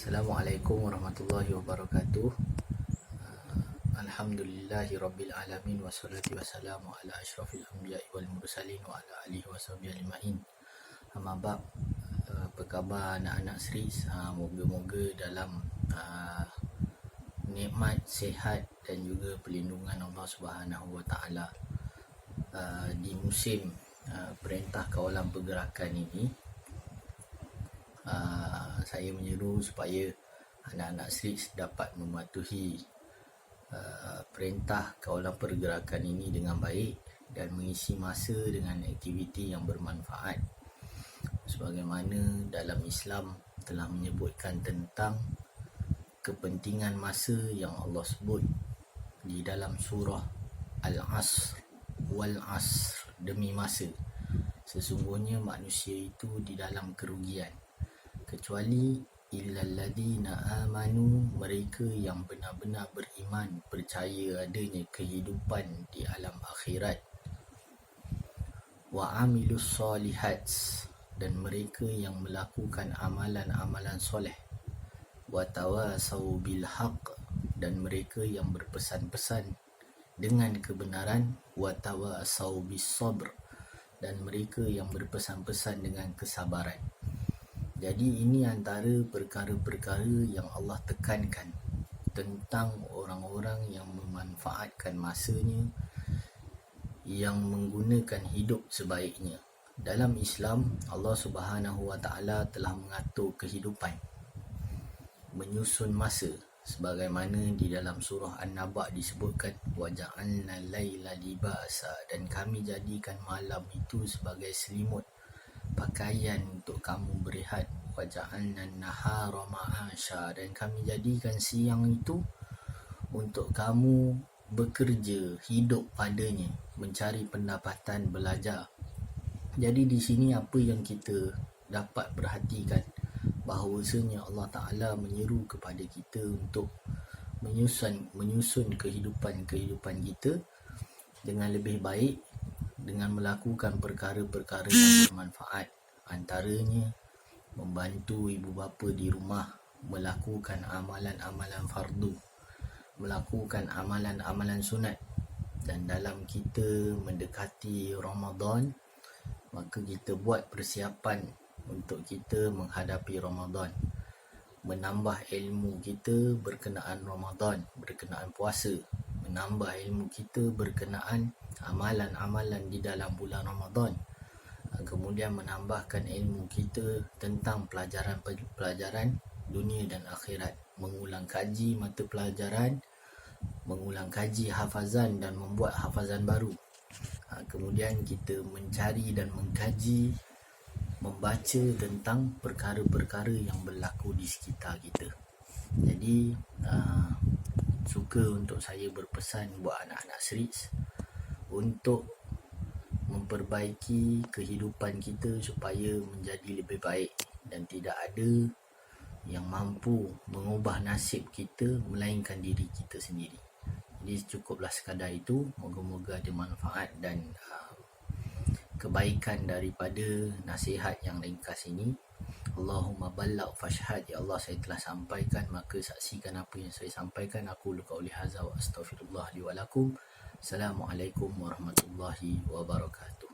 Assalamualaikum warahmatullahi wabarakatuh. Alhamdulillahi rabbil alamin, wassalatu wassalamu ala asyrafil anbiya'i wal mursalin wa ala alihi washabihi ajma'in. Amma ba'd. Apa khabar anak-anak Sri? Moga-moga dalam nikmat, sihat dan juga perlindungan Allah Subhanahu wa taala di musim perintah kawalan pergerakan ini. Saya menyeru supaya anak-anak Sri dapat mematuhi perintah kawalan pergerakan ini dengan baik dan mengisi masa dengan aktiviti yang bermanfaat, sebagaimana dalam Islam telah menyebutkan tentang kepentingan masa yang Allah sebut di dalam surah Al-Asr, wal Asr, demi masa. Sesungguhnya manusia itu di dalam kerugian, kecuali illalladzina amanu, mereka yang benar-benar beriman, percaya adanya kehidupan di alam akhirat, wa amilus solihat, dan mereka yang melakukan amalan-amalan soleh, wa tawasau bil haq, dan mereka yang berpesan-pesan dengan kebenaran, wa tawasau bis sabr, dan mereka yang berpesan-pesan dengan kesabaran. Jadi ini antara perkara-perkara yang Allah tekankan tentang orang-orang yang memanfaatkan masanya, yang menggunakan hidup sebaiknya. Dalam Islam, Allah Subhanahu wa taala telah mengatur kehidupan, menyusun masa, sebagaimana di dalam surah An-Naba disebutkan, wa ja'alna laila libasa, dan kami jadikan malam itu sebagai selimut, pakaian untuk kamu berehat, wa ja'alna nahara ma'asha, dan kami jadikan siang itu untuk kamu bekerja, hidup padanya, mencari pendapatan, belajar. Jadi di sini apa yang kita dapat perhatikan, bahawasanya Allah Ta'ala menyeru kepada kita untuk menyusun kehidupan kita dengan lebih baik, dengan melakukan perkara-perkara yang bermanfaat. Antaranya membantu ibu bapa di rumah melakukan amalan-amalan fardu, melakukan amalan-amalan sunat. Dan dalam kita mendekati Ramadan, maka kita buat persiapan untuk kita menghadapi Ramadan, menambah ilmu kita berkenaan Ramadan, berkenaan puasa, menambah ilmu kita berkenaan amalan-amalan di dalam bulan Ramadan, kemudian menambahkan ilmu kita tentang pelajaran dunia dan akhirat, mengulang kaji mata pelajaran, mengulang kaji hafazan dan membuat hafazan baru. Kemudian kita mencari dan mengkaji, membaca tentang perkara-perkara yang berlaku di sekitar kita. Jadi suka untuk saya berpesan buat anak-anak Series untuk memperbaiki kehidupan kita supaya menjadi lebih baik, dan tidak ada yang mampu mengubah nasib kita melainkan diri kita sendiri. Jadi cukuplah sekadar itu. Moga-moga ada manfaat dan kebaikan daripada nasihat yang ringkas ini. Allahumma balagh fashhad, ya Allah, saya telah sampaikan, maka saksikan apa yang saya sampaikan. Aku qauli hadza wa astaghfirullah li wa lakum. Assalamualaikum warahmatullahi wabarakatuh.